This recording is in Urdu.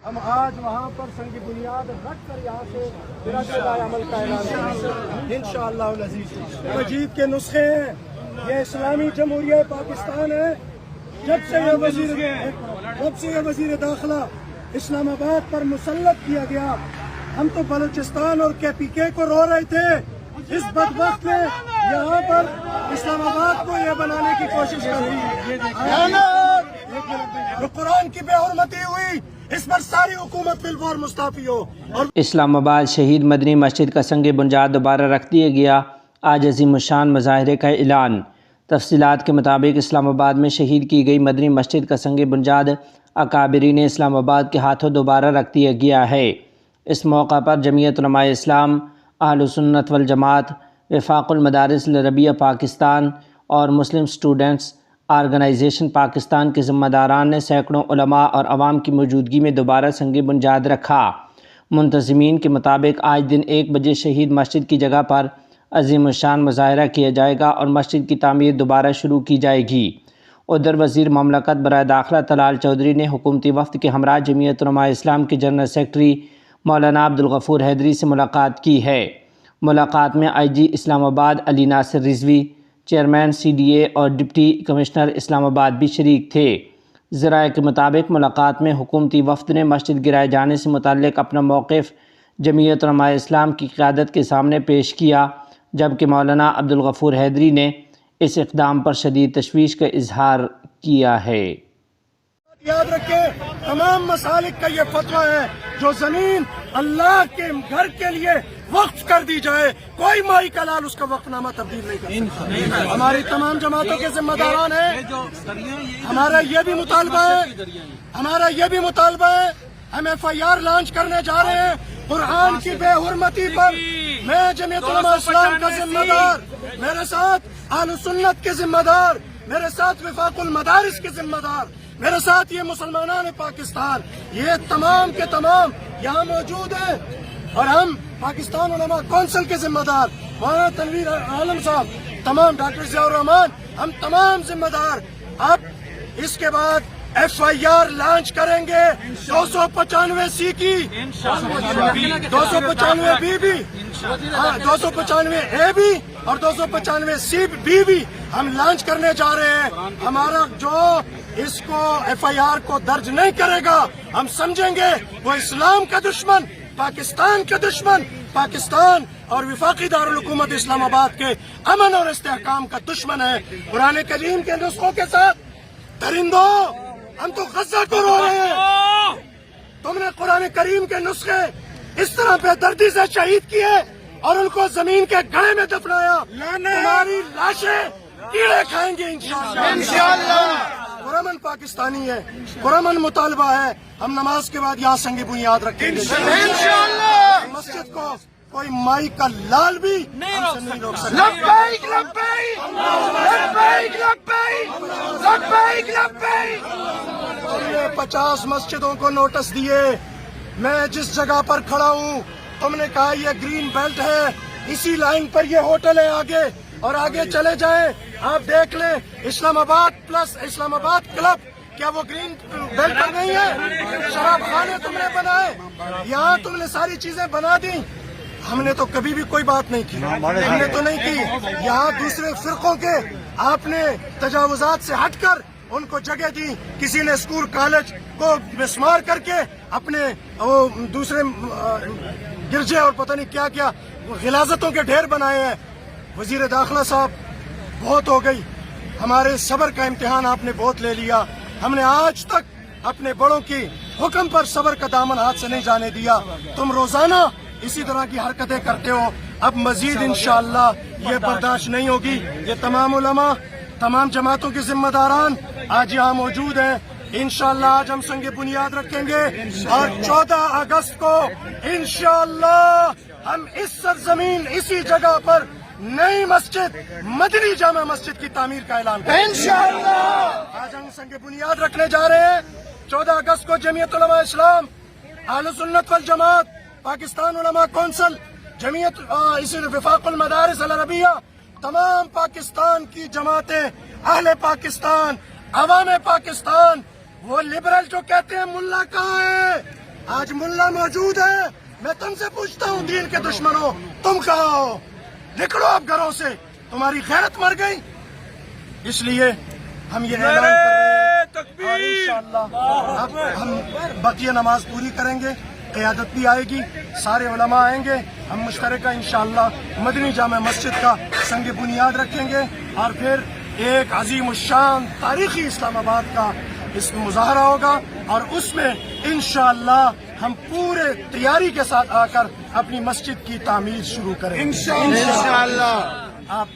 ہم آج وہاں پر سنگ بنیاد رکھ کر یہاں سے ارادۂ عمل کا اعلان کریں گے انشاءاللہ العزیز۔ مجید کے نسخے ہیں، یہ اسلامی جمہوریہ پاکستان ہے۔ جب سے یہ وزیر داخلہ اسلام آباد پر مسلط کیا گیا، ہم تو بلوچستان اور کے پی کے کو رو رہے تھے، اس بدبخت نے یہاں پر اسلام آباد کو یہ بنانے کی کوشش کر دی۔ جو قرآن کی بے حرمتی ہوئی، اس پر ساری حکومت بالفور مستعفی ہو۔ اور اسلام آباد شہید مدنی مسجد کا سنگ بنیاد دوبارہ رکھ دیا گیا، آج عظیم الشان مظاہرے کا اعلان۔ تفصیلات کے مطابق اسلام آباد میں شہید کی گئی مدنی مسجد کا سنگ بنیاد اکابرین اسلام آباد کے ہاتھوں دوبارہ رکھ دیا گیا ہے۔ اس موقع پر جمعیت علماء اسلام، اہل سنت والجماعت، وفاق المدارس العربیہ پاکستان اور مسلم اسٹوڈنٹس آرگنائزیشن پاکستان کے ذمہ داران نے سینکڑوں علماء اور عوام کی موجودگی میں دوبارہ سنگ بنیاد رکھا۔ منتظمین کے مطابق آج دن 1 بجے شہید مسجد کی جگہ پر عظیم الشان مظاہرہ کیا جائے گا اور مسجد کی تعمیر دوبارہ شروع کی جائے گی۔ ادھر وزیر مملکت برائے داخلہ طلال چودھری نے حکومتی وفد کے ہمراہ جمعیت علماء اسلام کے جنرل سیکرٹری مولانا عبدالغفور حیدری سے ملاقات کی ہے۔ ملاقات میں آئی G Islamabad Ali Nasir Rizvi, chairman C D A اور ڈپٹی کمشنر اسلام آباد بھی شریک تھے۔ ذرائع کے مطابق ملاقات میں حکومتی وفد نے مسجد گرائے جانے سے متعلق اپنا موقف جمعیت علماء اسلام کی قیادت کے سامنے پیش کیا، جبکہ مولانا عبدالغفور حیدری نے اس اقدام پر شدید تشویش کا اظہار کیا ہے۔ یاد رکھیں، تمام مسالک کا یہ فتویٰ ہے، جو زمین اللہ کے گھر کے لیے وقف کر دی جائے، کوئی مائی کا لال اس کا وقف نامہ تبدیل نہیں کر سکتا۔ ہماری تمام جماعتوں کے ذمہ داران ہیں، ہمارا یہ بھی مطالبہ ہے، ہم ایف آئی آر لانچ کرنے جا رہے ہیں قرآن کی بے حرمتی پر۔ میں جمعیت علماء اسلام کا ذمہ دار، میرے ساتھ اہل سنت کے ذمہ دار، میرے ساتھ وفاق المدارس کے ذمہ دار، میرے ساتھ یہ مسلمانان پاکستان، یہ تمام کے تمام یہاں موجود ہیں، اور ہم پاکستان علماء کونسل کے ذمہ دار، مولانا تنویر عالم صاحب، تمام ڈاکٹر ضیاء الرحمان، ہم تمام ذمہ دار اب اس کے بعد ایف آئی آر لانچ کریں گے 295 سی کی، 295 بی بھی، 295 اے بھی اور 295 سی بی بھی ہم لانچ کرنے جا رہے ہیں۔ ہمارا جو اس کو ایف آئی آر کو درج نہیں کرے گا، ہم سمجھیں گے وہ اسلام کا دشمن، پاکستان کا دشمن، پاکستان اور وفاقی دارالحکومت اسلام آباد کے امن اور استحکام کا دشمن ہے۔ قرآن کریم کے نسخوں کے ساتھ درندوں، ہم تو غزہ کو رو رہے ہیں، تم نے قرآن کریم کے نسخے اس طرح بے دردی سے شہید کیے اور ان کو زمین کے گڑھے میں دفنایا، تمہاری لاشیں کیڑے کھائیں گے انشاءاللہ۔ پرامن پاکستانی ہے، پرامن مطالبہ ہے، ہم نماز کے بعد یہاں سنگ بنیاد رکھیں گے انشاءاللہ۔ مسجد کو کوئی مائی کا لال بھی ہم سے نہیں روک سکتا۔ لبیک لبیک لبیک لبیک لبیک لبیک۔ 50 مسجدوں کو نوٹس دیے، میں جس جگہ پر کھڑا ہوں، تم نے کہا یہ گرین بیلٹ ہے، اسی لائن پر یہ ہوٹل ہے، آگے اور آگے چلے جائیں، آپ دیکھ لیں اسلام آباد پلس اسلام آباد کلب، کیا وہ گرین بیلٹ پر نہیں ہے؟ شراب خانے تم نے بنائے، یہاں تم نے ساری چیزیں بنا دی، ہم نے تو کبھی بھی کوئی بات نہیں کی، ہم نے تو نہیں کی۔ یہاں دوسرے فرقوں کے آپ نے تجاوزات سے ہٹ کر ان کو جگہ دی، کسی نے اسکول کالج کو مسمار کر کے اپنے دوسرے گرجے اور پتہ نہیں کیا کیا غلاظتوں کے ڈھیر بنائے ہیں۔ وزیر داخلہ صاحب، بہت ہو گئی، ہمارے صبر کا امتحان آپ نے بہت لے لیا، ہم نے آج تک اپنے بڑوں کی حکم پر صبر کا دامن ہاتھ سے نہیں جانے دیا، تم روزانہ اسی طرح کی حرکتیں کرتے ہو، اب مزید انشاءاللہ یہ برداشت نہیں ہوگی۔ یہ تمام علماء، تمام جماعتوں کے ذمہ داران آج یہاں موجود ہیں، انشاءاللہ آج ہم سنگ بنیاد رکھیں گے اور 14 اگست کو انشاءاللہ ہم اس سرزمین، اسی جگہ پر نئی مسجد، مدنی جامع مسجد کی تعمیر کا اعلان کریں گے انشاءاللہ۔ آج ہم سنگ بنیاد رکھنے جا رہے ہیں 14 اگست کو جمعیت علماء اسلام، اہل سنت والجماعت، پاکستان علماء کونسل، جمعیت اسی وفاق المدارس العربیہ، تمام پاکستان کی جماعتیں، اہل پاکستان، عوام پاکستان، وہ لبرل جو کہتے ہیں ملا کہاں ہے، آج ملا موجود ہے. میں تم سے پوچھتا ہوں دین کے دشمنوں, تم کہاں ہو؟ نکلو اب گھروں سے, تمہاری غیرت مر گئی. اس لیے ہم یہ اعلان کر رہے ہیں اور انشاءاللہ اب ہم بقیہ نماز پوری کریں گے, قیادت بھی آئے گی, سارے علماء آئیں گے, ہم مشترکہ انشاءاللہ مدنی جامع مسجد کا سنگ بنیاد رکھیں گے اور پھر ایک عظیم الشان تاریخی اسلام آباد کا اس میں مظاہرہ ہوگا اور اس میں انشاءاللہ ہم پورے تیاری کے ساتھ آ کر اپنی مسجد کی تعمیر شروع کریں گے انشاءاللہ. آپ